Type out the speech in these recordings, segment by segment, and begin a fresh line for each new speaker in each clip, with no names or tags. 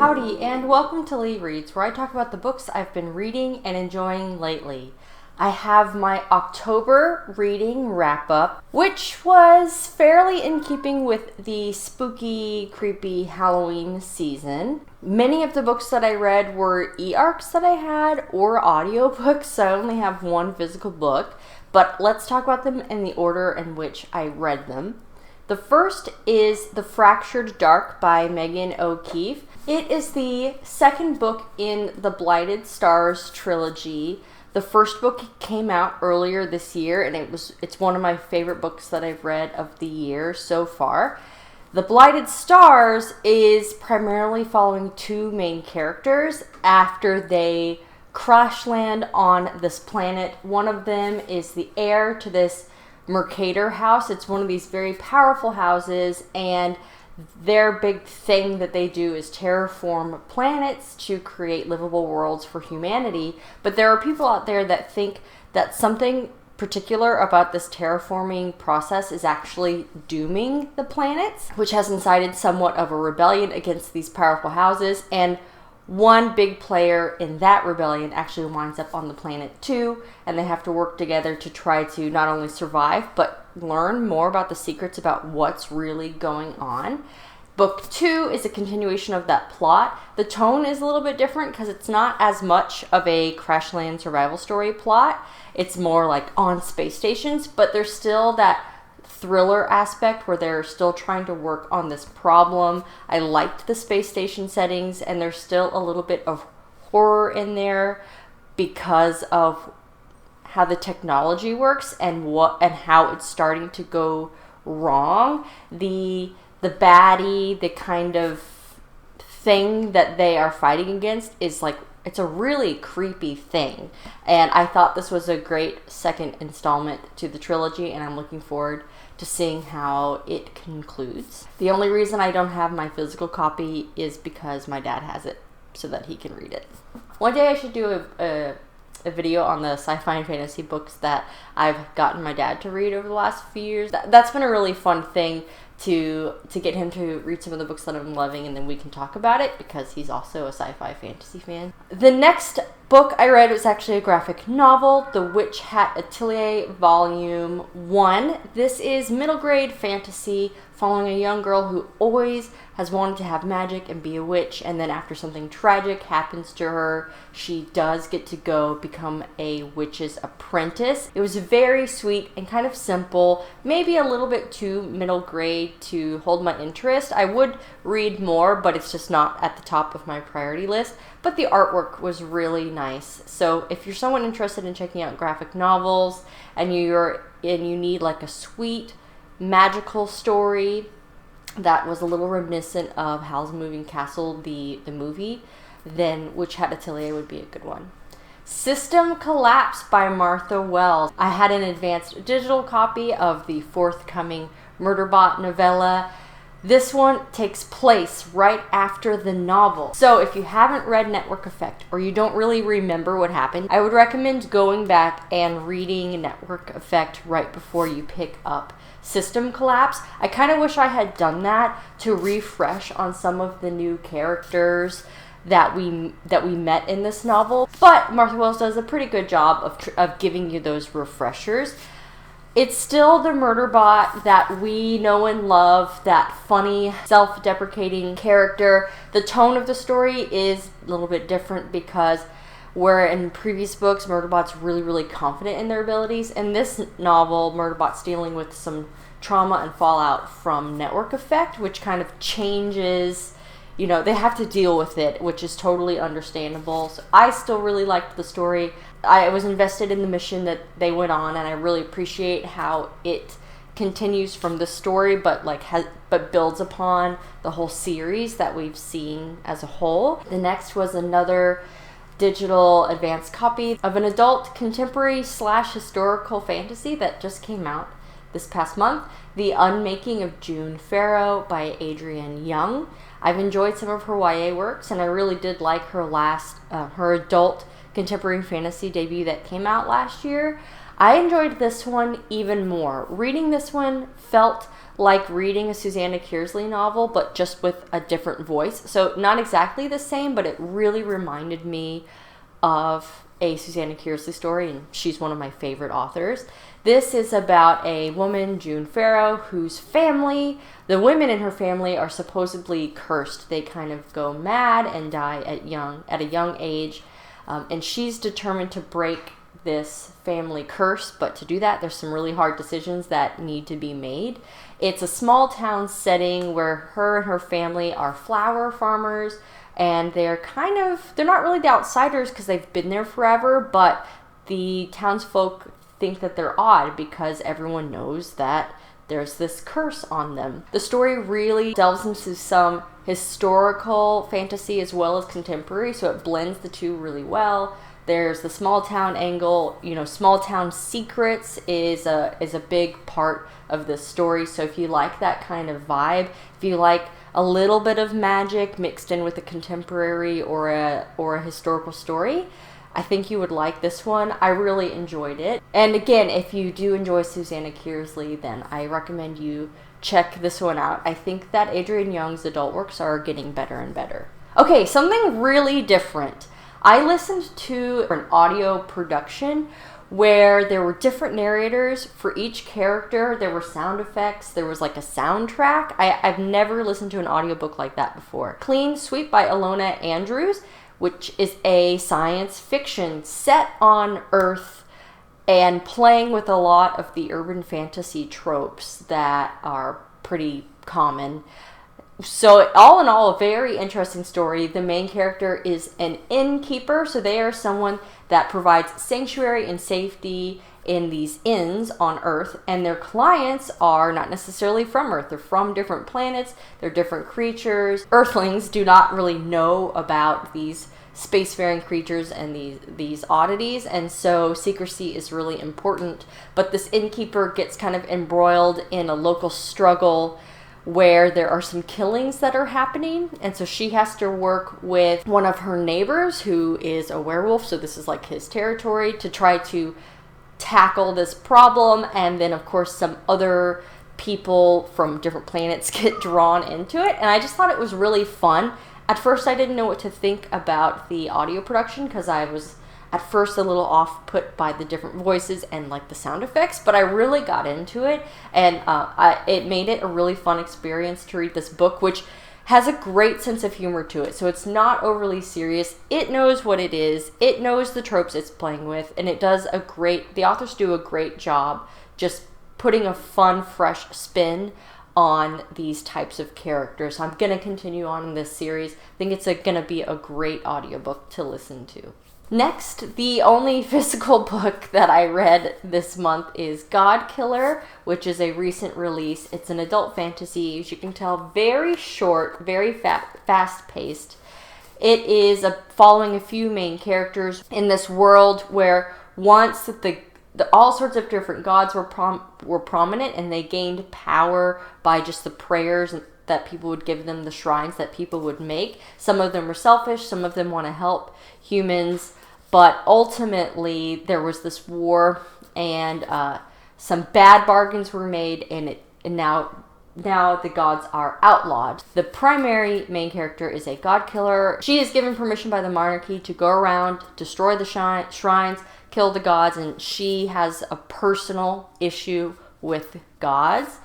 Howdy, and welcome to LeeReads, where I talk about the books I've been reading and enjoying lately. I have my October reading wrap-up, which was fairly in keeping with the spooky, creepy Halloween season. Many of the books that I read were eARCs that I had, or audiobooks, so I only have one physical book. But let's talk about them in the order in which I read them. The first is The Fractured Dark by Megan O'Keefe. It is the second book in the Blighted Stars trilogy. The first book came out earlier this year, and it's one of my favorite books that I've read of the year so far. The Blighted Stars is primarily following two main characters after they crash land on this planet. One of them is the heir to this Mercator house. It's one of these very powerful houses, and their big thing that they do is terraform planets to create livable worlds for humanity. But there are people out there that think that something particular about this terraforming process is actually dooming the planets, which has incited somewhat of a rebellion against these powerful houses. And one big player in that rebellion actually winds up on the planet too, and they have to work together to try to not only survive, but learn more about the secrets about what's really going on. Book 2 is a continuation of that plot. The tone is a little bit different because it's not as much of a crash land survival story plot. It's more like on space stations, but there's still that thriller aspect where they're still trying to work on this problem. I liked the space station settings, and there's still a little bit of horror in there because of how the technology works and how it's starting to go wrong. The baddie, the kind of thing that they are fighting against is like, it's a really creepy thing. And I thought this was a great second installment to the trilogy, and I'm looking forward to seeing how it concludes. The only reason I don't have my physical copy is because my dad has it so that he can read it. One day I should do a video on the sci-fi and fantasy books that I've gotten my dad to read over the last few years. That's been a really fun thing to get him to read some of the books that I'm loving, and then we can talk about it because he's also a sci-fi fantasy fan. The next book I read was actually a graphic novel, The Witch Hat Atelier Volume 1. This is middle grade fantasy following a young girl who always has wanted to have magic and be a witch, and then after something tragic happens to her, she does get to go become a witch's apprentice. It was very sweet and kind of simple, maybe a little bit too middle grade to hold my interest. I would read more, but it's just not at the top of my priority list. But the artwork was really nice. So if you're someone interested in checking out graphic novels and you need like a sweet magical story that was a little reminiscent of Howl's Moving Castle, the movie, then Witch Hat Atelier would be a good one. System Collapse by Martha Wells. I had an advanced digital copy of the forthcoming Murderbot novella. This one takes place right after the novel. So if you haven't read Network Effect, or you don't really remember what happened, I would recommend going back and reading Network Effect right before you pick up System Collapse. I kind of wish I had done that to refresh on some of the new characters that we met in this novel. But Martha Wells does a pretty good job of giving you those refreshers. It's still the Murderbot that we know and love, that funny, self-deprecating character. The tone of the story is a little bit different because where in previous books, Murderbot's really, really confident in their abilities. In this novel, Murderbot's dealing with some trauma and fallout from Network Effect, which kind of changes, they have to deal with it, which is totally understandable. So I still really liked the story. I was invested in the mission that they went on, and I really appreciate how it continues from the story, but builds upon the whole series that we've seen as a whole. The next was another digital advanced copy of an adult contemporary / historical fantasy that just came out this past month, The Unmaking of June Farrow by Adrienne Young. I've enjoyed some of her YA works, and I really did like her adult contemporary fantasy debut that came out last year. I enjoyed this one even more. Reading this one felt like reading a Susanna Kearsley novel, but just with a different voice. So not exactly the same, but it really reminded me of a Susanna Kearsley story, and she's one of my favorite authors. This is about a woman, June Farrow, whose family, the women in her family, are supposedly cursed. They kind of go mad and die at a young age, and she's determined to break this family curse, but to do that, there's some really hard decisions that need to be made. It's a small town setting where her and her family are flower farmers, and they're not really the outsiders because they've been there forever, but the townsfolk think that they're odd because everyone knows that there's this curse on them. The story really delves into some historical fantasy as well as contemporary, so it blends the two really well. There's the small town angle, small town secrets is a big part of this story. So if you like that kind of vibe, if you like a little bit of magic mixed in with a contemporary or a historical story, I think you would like this one. I really enjoyed it. And again, if you do enjoy Susanna Kearsley, then I recommend you check this one out. I think that Adrienne Young's adult works are getting better and better. Okay, something really different. I listened to an audio production where there were different narrators for each character. There were sound effects. There was like a soundtrack. I've never listened to an audiobook like that before. Clean Sweep by Ilona Andrews, which is a science fiction set on Earth and playing with a lot of the urban fantasy tropes that are pretty common. So all in all, a very interesting story. The main character is an innkeeper, so they are someone that provides sanctuary and safety in these inns on Earth, and their clients are not necessarily from Earth. They're from different planets. They're different creatures. Earthlings do not really know about these spacefaring creatures and these oddities, and so secrecy is really important. But this innkeeper gets kind of embroiled in a local struggle where there are some killings that are happening, and so she has to work with one of her neighbors who is a werewolf, so this is like his territory, to try to tackle this problem. And then of course some other people from different planets get drawn into it, and I just thought it was really fun. At first I didn't know what to think about the audio production because I was at first a little off-put by the different voices and like the sound effects, but I really got into it, and it made it a really fun experience to read this book, which has a great sense of humor to it. So it's not overly serious. It knows what it is. It knows the tropes it's playing with, and the authors do a great job just putting a fun, fresh spin on these types of characters. I'm going to continue on in this series. I think it's going to be a great audiobook to listen to. Next, the only physical book that I read this month is Godkiller, which is a recent release. It's an adult fantasy, as you can tell, very short, very fast-paced. It is following a few main characters in this world where once all sorts of different gods were prominent, and they gained power by just the prayers that people would give them, the shrines that people would make. Some of them were selfish, some of them want to help humans, but ultimately there was this war, and some bad bargains were made, and now the gods are outlawed. The primary main character is a Godkiller. She is given permission by the monarchy to go around, destroy the shrines, kill the gods, and she has a personal issue with gods.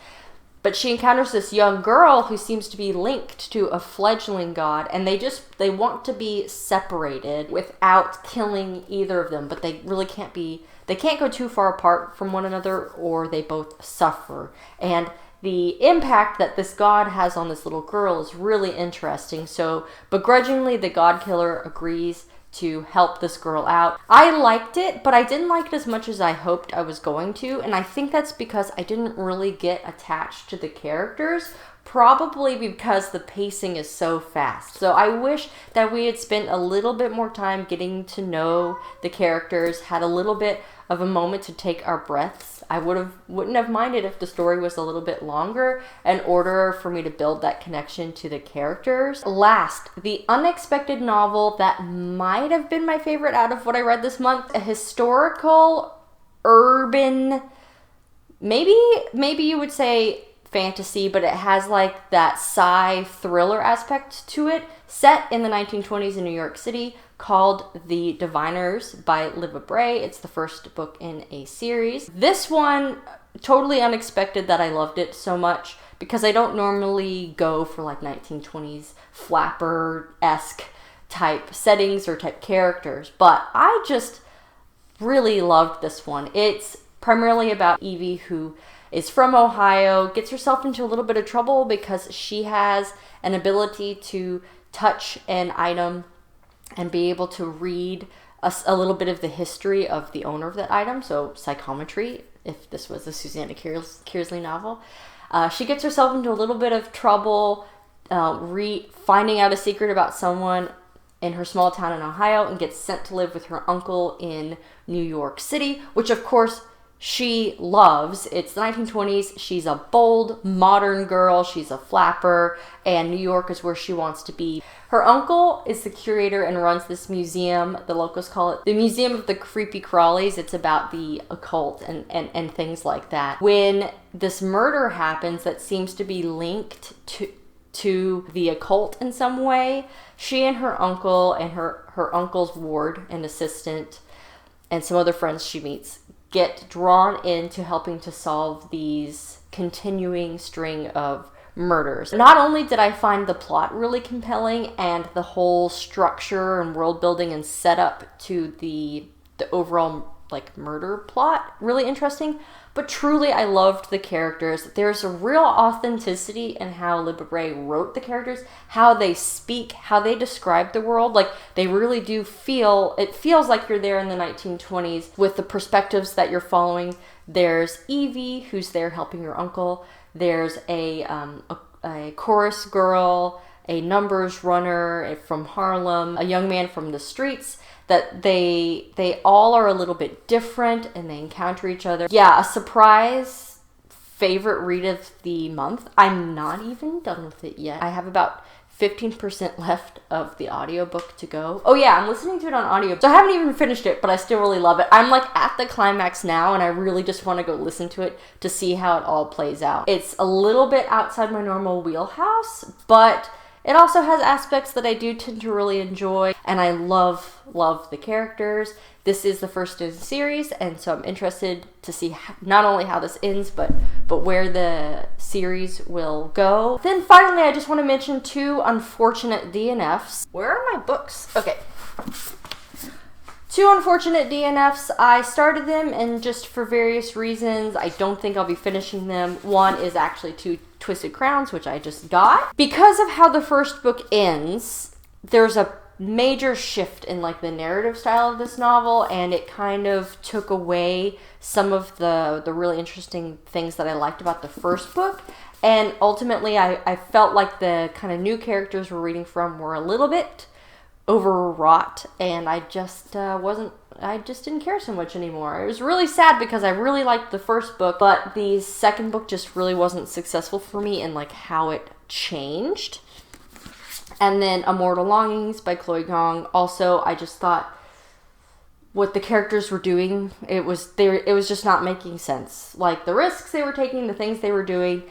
But she encounters this young girl who seems to be linked to a fledgling god, and they want to be separated without killing either of them, but they really can't go too far apart from one another, or they both suffer. And the impact that this god has on this little girl is really interesting. So begrudgingly, the Godkiller agrees to help this girl out. I liked it, but I didn't like it as much as I hoped I was going to, and I think that's because I didn't really get attached to the characters, probably because the pacing is so fast. So I wish that we had spent a little bit more time getting to know the characters, had a little bit of a moment to take our breaths. I wouldn't have minded if the story was a little bit longer in order for me to build that connection to the characters. Last, the unexpected novel that might have been my favorite out of what I read this month, a historical, urban, maybe you would say fantasy, but it has like that sci thriller aspect to it, set in the 1920s in New York City, called The Diviners by Libba Bray. It's the first book in a series. This one, totally unexpected that I loved it so much, because I don't normally go for like 1920s flapper-esque type settings or type characters, but I just really loved this one. It's primarily about Evie, who is from Ohio, gets herself into a little bit of trouble because she has an ability to touch an item and be able to read a little bit of the history of the owner of that item, so psychometry, if this was a Susanna Kearsley novel. She gets herself into a little bit of trouble finding out a secret about someone in her small town in Ohio, and gets sent to live with her uncle in New York City, which of course she loves. It's the 1920s. She's a bold, modern girl. She's a flapper, and New York is where she wants to be. Her uncle is the curator and runs this museum. The locals call it the Museum of the Creepy Crawlies. It's about the occult and things like that. When this murder happens that seems to be linked to the occult in some way, she and her uncle and her uncle's ward and assistant and some other friends she meets get drawn into helping to solve these continuing string of murders. Not only did I find the plot really compelling and the whole structure and world building and setup to the overall like murder plot really interesting, but truly I loved the characters. There's a real authenticity in how Libba Bray wrote the characters, how they speak, how they describe the world. Like, they really do it feels like you're there in the 1920s with the perspectives that you're following. There's Evie, who's there helping her uncle. There's a chorus girl, a numbers runner from Harlem, a young man from the streets, that they all are a little bit different and they encounter each other. Yeah, a surprise favorite read of the month. I'm not even done with it yet. I have about 15% left of the audiobook to go. Oh yeah, I'm listening to it on audio. So I haven't even finished it, but I still really love it. I'm like at the climax now, and I really just want to go listen to it to see how it all plays out. It's a little bit outside my normal wheelhouse, but it also has aspects that I do tend to really enjoy, and I love the characters. This is the first in the series, and so I'm interested to see not only how this ends, but where the series will go. Then finally, I just want to mention 2 unfortunate DNFs. Where are my books? Okay. 2 unfortunate DNFs. I started them, and just for various reasons, I don't think I'll be finishing them. One is actually 2 Twisted Crowns, which I just got. Because of how the first book ends, there's a major shift in like the narrative style of this novel, and it kind of took away some of the really interesting things that I liked about the first book. And ultimately, I felt like the kind of new characters we're reading from were a little bit overwrought, and I just didn't care so much anymore. It was really sad because I really liked the first book, but the second book just really wasn't successful for me in like how it changed. And then Immortal Longings by Chloe Gong. Also, I just thought what the characters were doing, it was just not making sense. Like the risks they were taking, the things they were doing.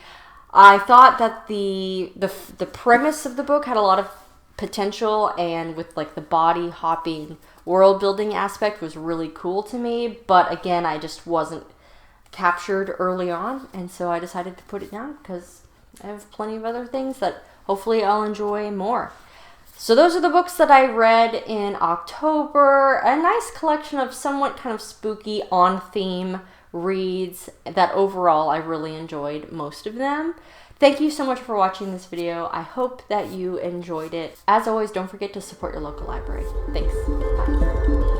I thought that the premise of the book had a lot of potential, and with like the body hopping world building aspect was really cool to me, but again, I just wasn't captured early on, and so I decided to put it down because I have plenty of other things that hopefully I'll enjoy more. So those are the books that I read in October. A nice collection of somewhat kind of spooky on theme reads that overall I really enjoyed most of them. Thank you so much for watching this video. I hope that you enjoyed it. As always, don't forget to support your local library. Thanks. Bye.